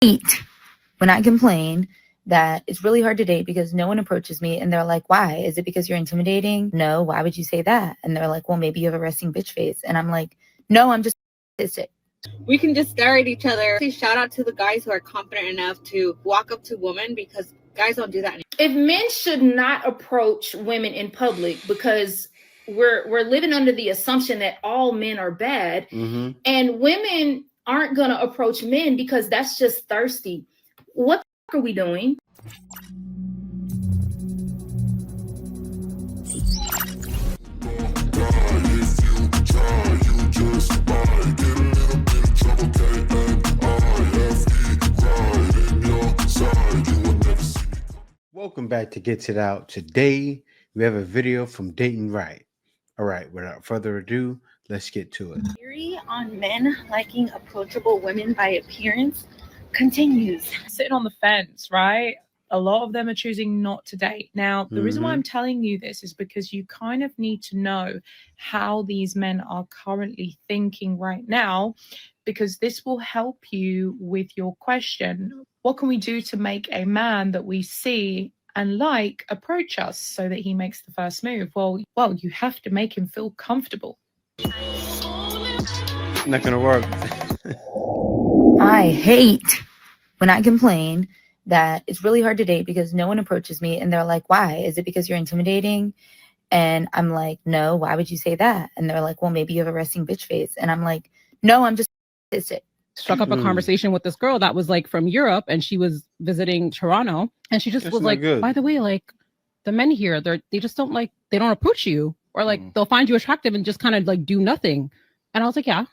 hate when I complain that it's really hard to date because no one approaches me, and they're like, why? Is it because you're intimidating? No, why would you say that? And they're like, well, maybe you have a resting bitch face. And I'm like, no, I'm just autistic. We can just stare at each other. Shout out to the guys who are confident enough to walk up to women, because guys don't do that anymore. If men should not approach women in public because we're living under the assumption that all men are bad, and women aren't going to approach men because that's just thirsty. What the are we doing? Welcome back to Gets It Out. Today we have a video from Dating Right. All right, without further ado, let's get to it. Theory on men liking approachable women by appearance continues. Sitting on the fence, right? A lot of them are choosing not to date. Now, the reason why I'm telling you this is because you kind of need to know how these men are currently thinking right now, because this will help you with your question. What can we do to make a man that we see and like approach us so that he makes the first move? Well, you have to make him feel comfortable. Not gonna work. I hate when I complain that it's really hard to date because no one approaches me, and they're like, why? Is it because you're intimidating? And I'm like, no, why would you say that? And they're like, well, maybe you have a resting bitch face. And I'm like, no, I'm just autistic. Struck up a conversation with this girl that was like from Europe, and she was visiting Toronto, and she just was like, by the way, like the men here, they just don't like, they don't approach you, or like they'll find you attractive and just kind of like do nothing. And I was like, yeah,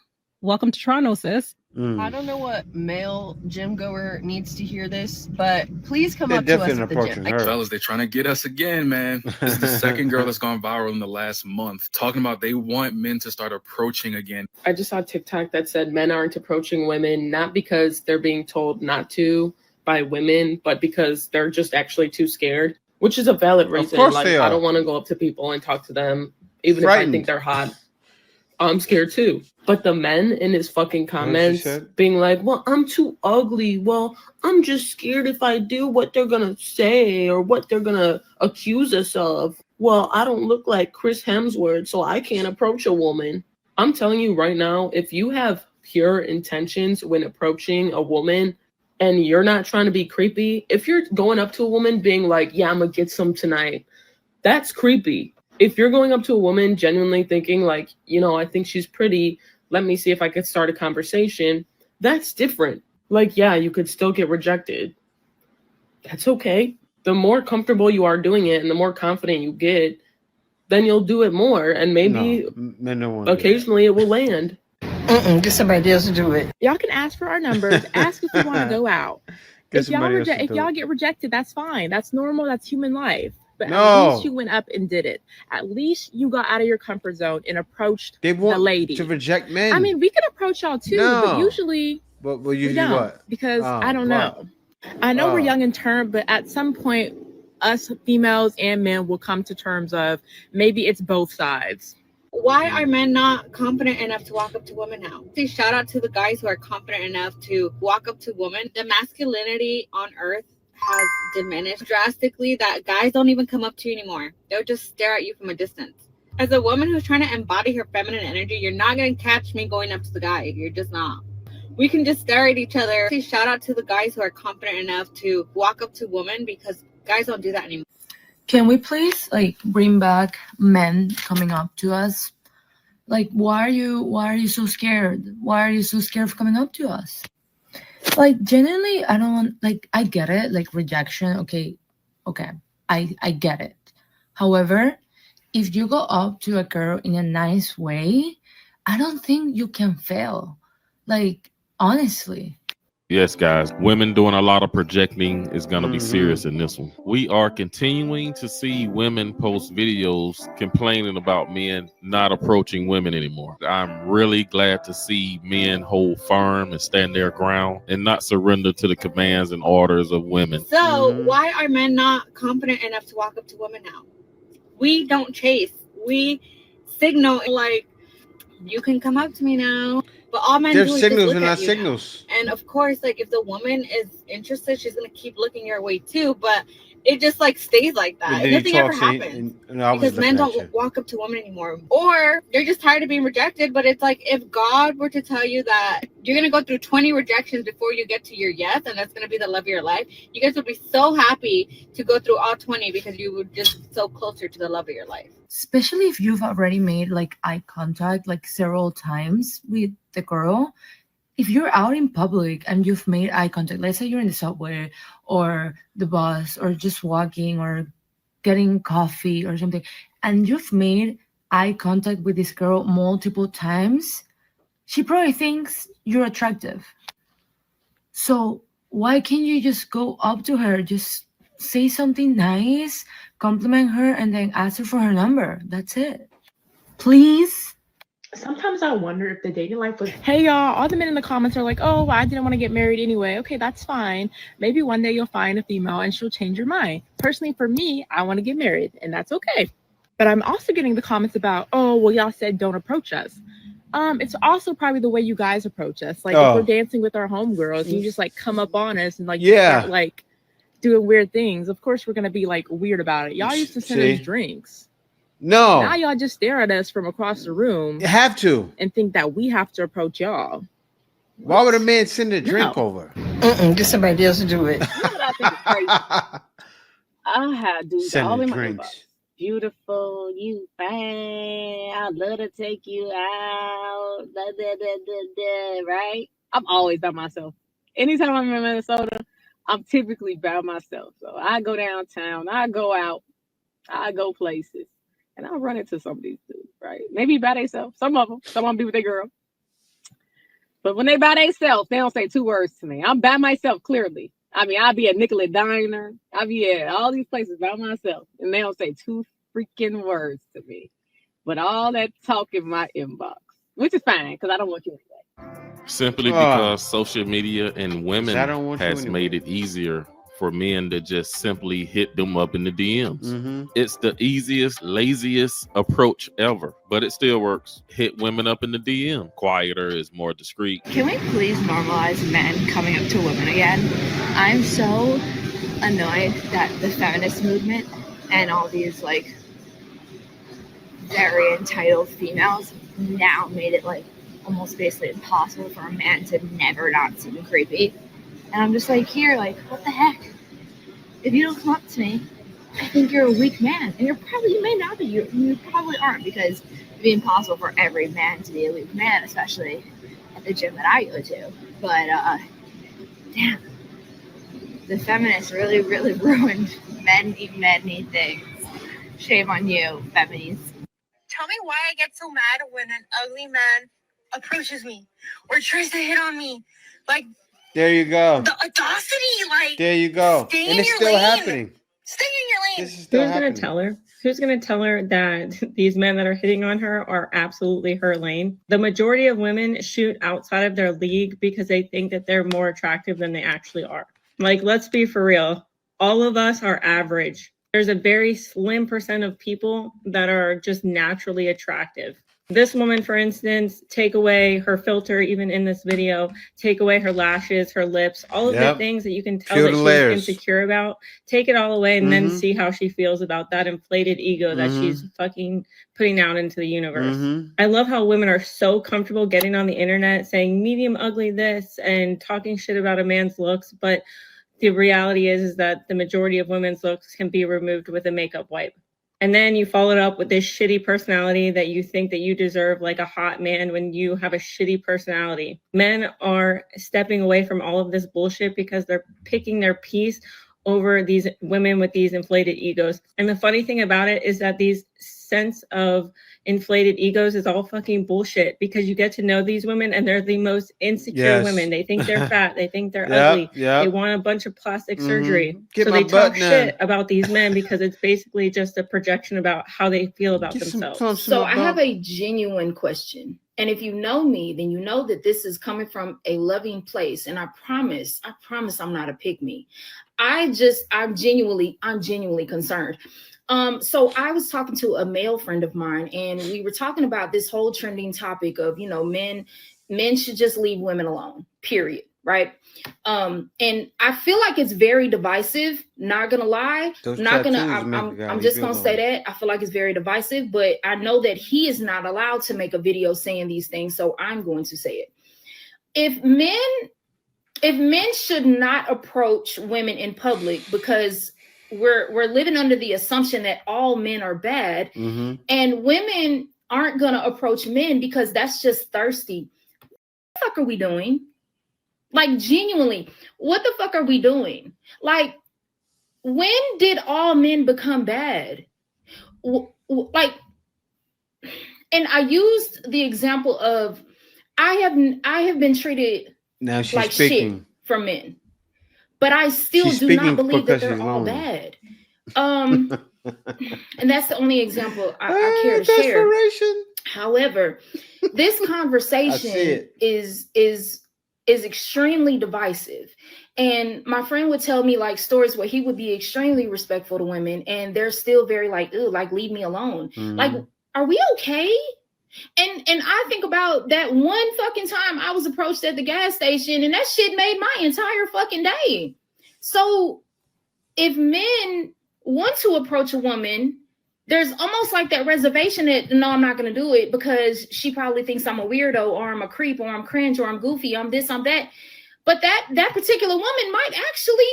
welcome to Toronto, sis. I don't know what male gym goer needs to hear this, but please come up to us at the gym. Fellas, they're trying to get us again, man. This is the second girl that's gone viral in the last month, talking about they want men to start approaching again. I just saw TikTok that said men aren't approaching women, not because they're being told not to by women, but because they're just actually too scared, which is a valid reason. Like, I don't want to go up to people and talk to them, even if I think they're hot. I'm scared too. But the men in his fucking comments being like, well, I'm too ugly. Well, I'm just scared if I do what they're going to say or what they're going to accuse us of. Well, I don't look like Chris Hemsworth, so I can't approach a woman. I'm telling you right now, if you have pure intentions when approaching a woman and you're not trying to be creepy, if you're going up to a woman being like, yeah, I'm going to get some tonight, that's creepy. If you're going up to a woman genuinely thinking like, you know, I think she's pretty, let me see if I could start a conversation, that's different. Like, yeah, you could still get rejected. That's okay. The more comfortable you are doing it and the more confident you get, then you'll do it more. And maybe occasionally it will land. Get somebody else to do it. Y'all can ask for our numbers. Ask if you want to go out. If y'all get rejected, that's fine. That's normal. That's human life. But at least you went up and did it. At least you got out of your comfort zone and approached the lady. To reject men. I mean, we can approach y'all too, but usually we don't, what? Because I don't know. I know we're young in term, but at some point, us females and men will come to terms of maybe it's both sides. Why are men not confident enough to walk up to women now? Shout out to the guys who are confident enough to walk up to women. The masculinity on earth has diminished drastically that guys don't even come up to you anymore. They'll just stare at you from a distance. As a woman who's trying to embody her feminine energy, you're not going to catch me going up to the guy. You're just not. We can just stare at each other. Shout out to the guys who are confident enough to walk up to women, because guys don't do that anymore. Can we please bring back men coming up to us? Like, why are you so scared? Why are you so scared of coming up to us? Like, genuinely, I don't want, I get it, rejection, okay, I get it. However, if you go up to a girl in a nice way, I don't think you can fail. Honestly. Yes, guys, women doing a lot of projecting is going to be serious in this one. We are continuing to see women post videos complaining about men not approaching women anymore. I'm really glad to see men hold firm and stand their ground and not surrender to the commands and orders of women. So why are men not confident enough to walk up to women now? We don't chase. We signal like, you can come up to me now. But all men There's do is signals just look and at not you signals. now. And of course, like if the woman is interested, she's gonna keep looking your way too. But it just like stays like that. And nothing ever happens because men don't walk up to women anymore, or they're just tired of being rejected. But it's like if God were to tell you that you're gonna go through 20 rejections before you get to your yes, and that's gonna be the love of your life, you guys would be so happy to go through all 20 because you would just so closer to the love of your life. Especially if you've already made like eye contact like several times with the girl. If you're out in public and you've made eye contact, let's say you're in the subway or the bus or just walking or getting coffee or something, and you've made eye contact with this girl multiple times, she probably thinks you're attractive. So why can't you just go up to her, just say something nice, compliment her, and then ask her for her number? That's it. Please. Sometimes I wonder if the dating life was, hey y'all, all the men in the comments are like, oh, I didn't want to get married anyway. Okay, that's fine. Maybe one day you'll find a female and she'll change your mind. Personally, for me, I want to get married, and that's okay. But I'm also getting the comments about, oh, well, y'all said don't approach us. It's also probably the way you guys approach us. Like if we're dancing with our homegirls, you just like come up on us and like start like doing weird things. Of course, we're gonna be like weird about it. Y'all used to send us drinks. No. Now y'all just stare at us from across the room. You have to. And think that we have to approach y'all. Why would a man send a drink over? Get somebody else to do it. I had dudes Send all in my drinks. inbox. Beautiful, you fine. I'd love to take you out. Da, da, da, da, da, right? I'm always by myself. Anytime I'm in Minnesota, I'm typically by myself. So I go downtown, I go out, I go places. And I'll run into some of these dudes, right? Maybe by themselves. Some of them be with their girl. But when they by themselves, they don't say two words to me. I'm by myself, clearly. I mean, I'll be at Nicollet Diner. I'll be at all these places by myself. And they don't say two freaking words to me. But all that talk in my inbox, which is fine, because I don't want you anyway. Simply because social media and women has made it easier for men to just simply hit them up in the DMs. It's the easiest, laziest approach ever, but it still works. Hit women up in the DM. Quieter is more discreet. Can we please normalize men coming up to women again? I'm so annoyed that the feminist movement and all these like very entitled females now made it like almost basically impossible for a man to never not seem creepy. And I'm just like, here, like, what the heck? If you don't come up to me, I think you're a weak man. And you may not be. You probably aren't, because it'd be impossible for every man to be a weak man, especially at the gym that I go to. But, damn. The feminists really, really ruined many things. Shame on you, feminists. Tell me why I get so mad when an ugly man approaches me or tries to hit on me. Like, there you go. The audacity, like, there you go. And it's still happening. Stay in your lane. This is still Who's going to tell her? Who's going to tell her that these men that are hitting on her are absolutely her lane? The majority of women shoot outside of their league because they think that they're more attractive than they actually are. Like, let's be for real. All of us are average. There's a very slim percent of people that are just naturally attractive. This woman, for instance, take away her filter, even in this video, take away her lashes, her lips, all of the things that you can tell that she's insecure about, take it all away and then see how she feels about that inflated ego that she's fucking putting out into the universe. I love how women are so comfortable getting on the internet saying medium ugly this and talking shit about a man's looks, but the reality is that the majority of women's looks can be removed with a makeup wipe. And then you follow it up with this shitty personality that you think that you deserve like a hot man when you have a shitty personality. Men are stepping away from all of this bullshit because they're picking their piece over these women with these inflated egos. And the funny thing about it is that these sense of inflated egos is all fucking bullshit, because you get to know these women and they're the most insecure women. They think they're fat. They think they're ugly. They want a bunch of plastic surgery. So they talk shit about these men because it's basically just a projection about how they feel about themselves. So I have a genuine question. And if you know me, then you know that this is coming from a loving place. And I promise I'm not a pick-me. I'm genuinely concerned. So I was talking to a male friend of mine, and we were talking about this whole trending topic of, men men should just leave women alone, period. Right. And I feel like it's very divisive. Not gonna lie. I'm just gonna say that. I feel like it's very divisive, but I know that he is not allowed to make a video saying these things. So I'm going to say it. If men should not approach women in public because we're living under the assumption that all men are bad, and women aren't gonna approach men because that's just thirsty. What the fuck are we doing? Like, genuinely, what the fuck are we doing? Like, when did all men become bad? Like, and I used the example of I have been treated like shit from men, but I still do not believe that they're all bad. And that's the only example I care to share. However, this conversation is extremely divisive. And my friend would tell me like stories where he would be extremely respectful to women and they're still very like, ooh, like leave me alone. Like, are we okay? And I think about that one fucking time I was approached at the gas station and that shit made my entire fucking day. So if men want to approach a woman, there's almost like that reservation that, no, I'm not going to do it because she probably thinks I'm a weirdo or I'm a creep or I'm cringe or I'm goofy, I'm this, I'm that. But that particular woman might actually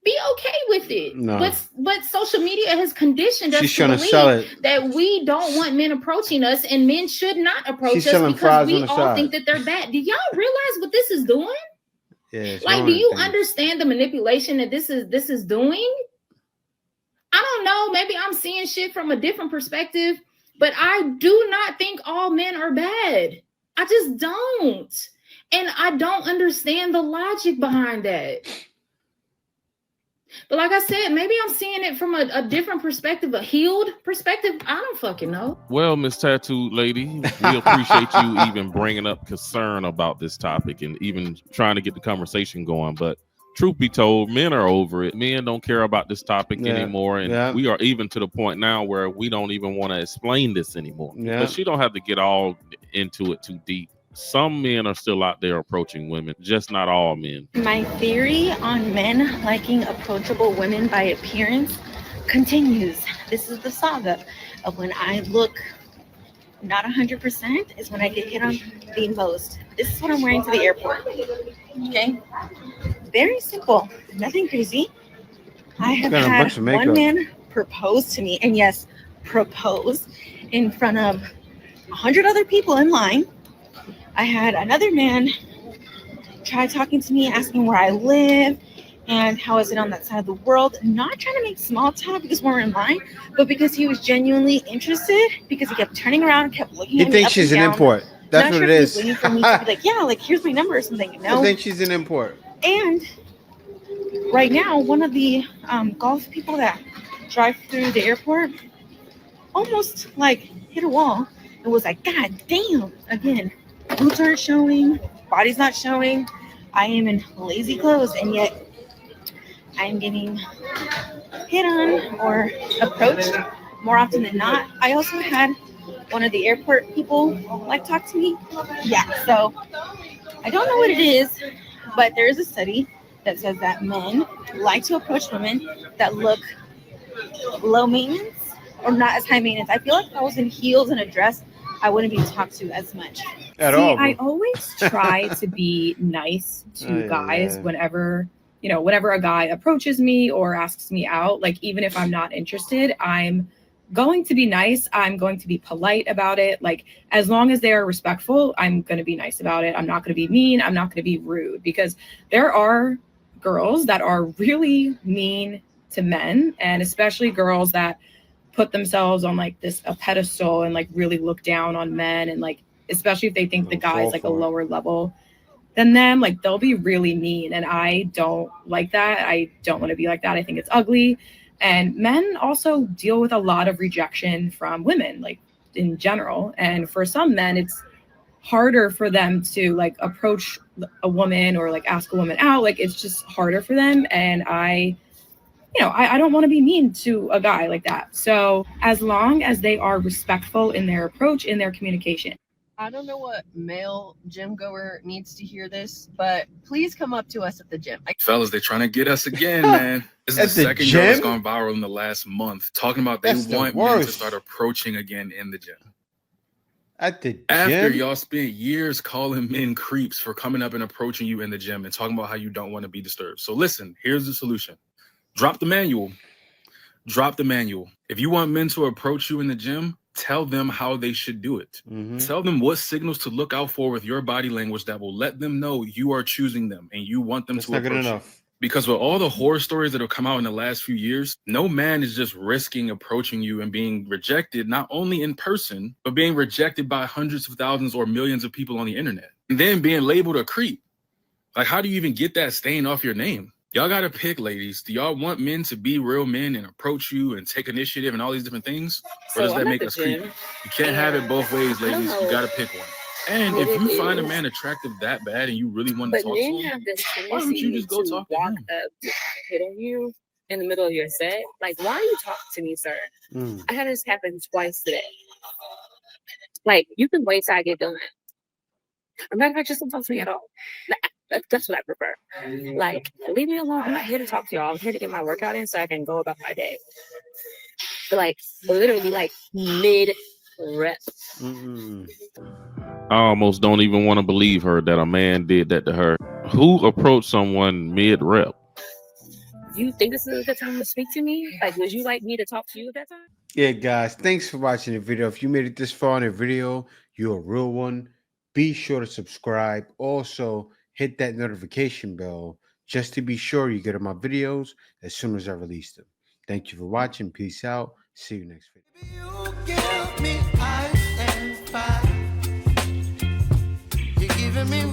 be okay with it. No. But social media has conditioned us to believe that we don't want men approaching us and men should not approach us because we all think that they're bad. Do y'all realize what this is doing? Yeah, like, do you understand the manipulation that this is doing? I don't know. Maybe I'm seeing shit from a different perspective, but I do not think all men are bad. I just don't. And I don't understand the logic behind that. But like I said, maybe I'm seeing it from a different perspective, a healed perspective. I don't fucking know. Well, Miss Tattoo Lady, we appreciate you even bringing up concern about this topic and even trying to get the conversation going. But truth be told, men are over it. Men don't care about this topic anymore. And we are even to the point now where we don't even want to explain this anymore. Yeah. But you don't have to get all into it too deep. Some men are still out there approaching women, just not all men. My theory on men liking approachable women by appearance continues. This is the saga of when I look not 100% is when I get hit on the most. This is what I'm wearing to the airport. Okay? Very simple. Nothing crazy. I have had one man propose to me, and yes, propose in front of 100 other people in line. I had another man try talking to me, asking where I live and how is it on that side of the world. Not trying to make small talk because we're in line, but because he was genuinely interested, because he kept turning around and kept looking at me. He thinks she's an import. That's what it is. Waiting for me to be like, yeah, like here's my number or something. I think she's an import. And right now, one of the golf people that drive through the airport almost like hit a wall and was like, God damn, again. Boots aren't showing, body's not showing. I am in lazy clothes, and yet I'm getting hit on or approached more often than not. I also had one of the airport people like talk to me. Yeah, so I don't know what it is, but there is a study that says that men like to approach women that look low maintenance or not as high maintenance. I feel like if I was in heels and a dress, I wouldn't be talked to as much. I always try to be nice to guys whenever a guy approaches me or asks me out. Like, even if I'm not interested, I'm going to be nice. I'm going to be polite about it. Like, as long as they are respectful, I'm going to be nice about it. I'm not going to be mean. I'm not going to be rude, because there are girls that are really mean to men, and especially girls that put themselves on like a pedestal and like really look down on men, and like especially if they think the guy is like a lower level than them, like they'll be really mean, and I don't like that. I don't want to be like that. I think it's ugly. And men also deal with a lot of rejection from women, like in general, and for some men it's harder for them to like approach a woman or like ask a woman out. Like, it's just harder for them, and I don't want to be mean to a guy like that. So as long as they are respectful in their approach, in their communication. I don't know what male gym goer needs to hear this, but please come up to us at the gym. Fellas, they're trying to get us again, man. This is the second girl that's gone viral in the last month, talking about they want men to start approaching again in the gym. At the gym? After y'all spent years calling men creeps for coming up and approaching you in the gym and talking about how you don't want to be disturbed. So listen, here's the solution. Drop the manual. Drop the manual. If you want men to approach you in the gym, tell them how they should do it. Tell them what signals to look out for with your body language that will let them know you are choosing them and you want them to approach you. Because with all the horror stories that have come out in the last few years, no man is just risking approaching you and being rejected, not only in person, but being rejected by hundreds of thousands or millions of people on the internet. And then being labeled a creep. Like, how do you even get that stain off your name? Y'all got to pick, ladies. Do y'all want men to be real men and approach you and take initiative and all these different things? Or does that make us creep? You can't have it both ways, ladies. You got to pick one. And if you find a man attractive that bad and you really want to talk to him, why don't you just go talk to him? Hit on you in the middle of your set. Like, why are you talking to me, sir? I had this happen twice today. Like, you can wait till I get done. As a matter of fact, just don't talk to me at all. That's what I prefer. Like, leave me alone. I'm not here to talk to y'all. I'm here to get my workout in so I can go about my day. But like, literally, like mid-rep. I almost don't even want to believe her that a man did that to her. Who approached someone mid-rep? You think this is a good time to speak to me? Like, would you like me to talk to you at that time? Yeah, guys, thanks for watching the video. If you made it this far in the video, you're a real one. Be sure to subscribe. Also, hit that notification bell just to be sure you get my videos as soon as I release them. Thank you for watching. Peace out. See you next video. You're giving me